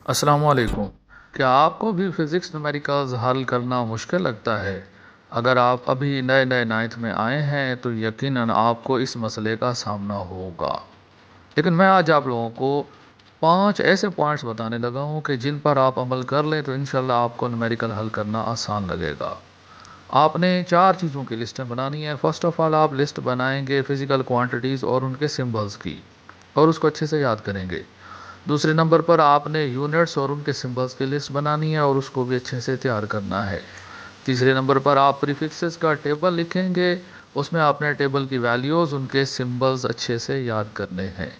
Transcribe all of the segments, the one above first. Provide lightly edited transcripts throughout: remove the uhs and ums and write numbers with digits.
السلام علیکم۔ کیا آپ کو بھی فزکس نومیریکلز حل کرنا مشکل لگتا ہے؟ اگر آپ ابھی نئے نئے نائنتھ میں آئے ہیں تو یقیناً آپ کو اس مسئلے کا سامنا ہوگا، لیکن میں آج آپ لوگوں کو 5 ایسے پوائنٹس بتانے لگا ہوں کہ جن پر آپ عمل کر لیں تو انشاءاللہ آپ کو نومیریکل حل کرنا آسان لگے گا۔ آپ نے 4 چیزوں کی لسٹیں بنانی ہے۔ فرسٹ آف آل آپ لسٹ بنائیں گے فزیکل کوانٹیٹیز اور ان کے سمبلز کی، اور اس کو اچھے سے یاد کریں گے۔ دوسرے نمبر پر آپ نے یونٹس اور ان کے سمبلز کی لسٹ بنانی ہے اور اس کو بھی اچھے سے تیار کرنا ہے۔ تیسرے نمبر پر آپ پریفکسز کا ٹیبل لکھیں گے، اس میں آپ نے ٹیبل کی ویلیوز ان کے سمبلز اچھے سے یاد کرنے ہیں۔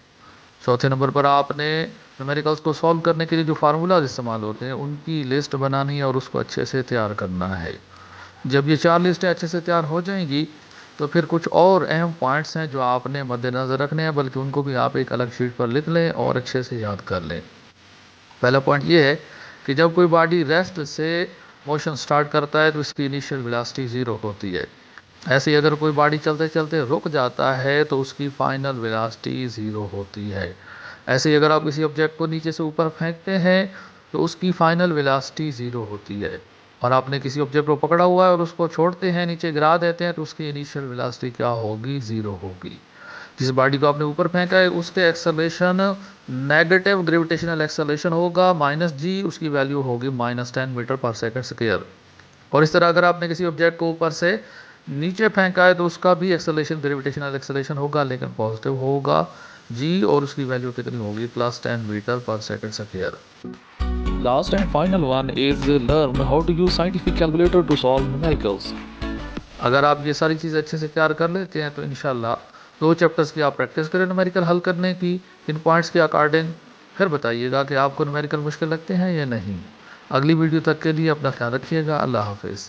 چوتھے نمبر پر آپ نے نومیریکلز کو سولو کرنے کے لیے جو فارمولاز استعمال ہوتے ہیں ان کی لسٹ بنانی ہے اور اس کو اچھے سے تیار کرنا ہے۔ جب یہ 4 لسٹیں اچھے سے تیار ہو جائیں گی تو پھر کچھ اور اہم پوائنٹس ہیں جو آپ نے مد نظر رکھنے ہیں، بلکہ ان کو بھی آپ ایک الگ شیٹ پر لکھ لیں اور اچھے سے یاد کر لیں۔ پہلا پوائنٹ یہ ہے کہ جب کوئی باڈی ریسٹ سے موشن سٹارٹ کرتا ہے تو اس کی انیشیل ویلاسٹی 0 ہوتی ہے۔ ایسے ہی اگر کوئی باڈی چلتے چلتے رک جاتا ہے تو اس کی فائنل ویلاسٹی 0 ہوتی ہے۔ ایسے ہی اگر آپ کسی آبجیکٹ کو نیچے سے اوپر پھینکتے ہیں تو اس کی فائنل ویلاسٹی 0 ہوتی ہے، اور آپ نے کسی آبجیکٹ کو پکڑا ہوا ہے اور اس کو چھوڑتے ہیں، نیچے گرا دیتے ہیں، تو اس کی انیشیل ویلاسٹی کیا ہوگی؟ 0 ہوگی۔ جس باڈی کو آپ نے اوپر پھینکا ہے اس کے ایکسلریشن نیگیٹو گریویٹیشنل ایکسلریشن ہوگا -g، اس کی ویلیو ہوگی -10 میٹر پر سیکنڈ اسکوائر۔ اور اس طرح اگر آپ نے کسی آبجیکٹ کو اوپر سے نیچے پھینکا ہے تو اس کا بھی ایکسلریشن گریویٹیشنل ایکسلریشن ہوگا، لیکن پازیٹیو ہوگا g، اور اس کی ویلیو کتنی ہوگی؟ +10 میٹر پر second square. Last and final one is learn how to use scientific calculator to solve numericals۔ اگر آپ یہ ساری چیزیں اچھے سے تیار کر لیتے ہیں تو انشاءاللہ 2 چیپٹرز کی آپ پریکٹس کریں نومیریکل حل کرنے کی ان پوائنٹس کے اکارڈنگ، پھر بتائیے گا کہ آپ کو نومیریکل مشکل لگتے ہیں یا نہیں۔ اگلی ویڈیو تک کے لیے اپنا خیال رکھیے گا۔ اللہ حافظ۔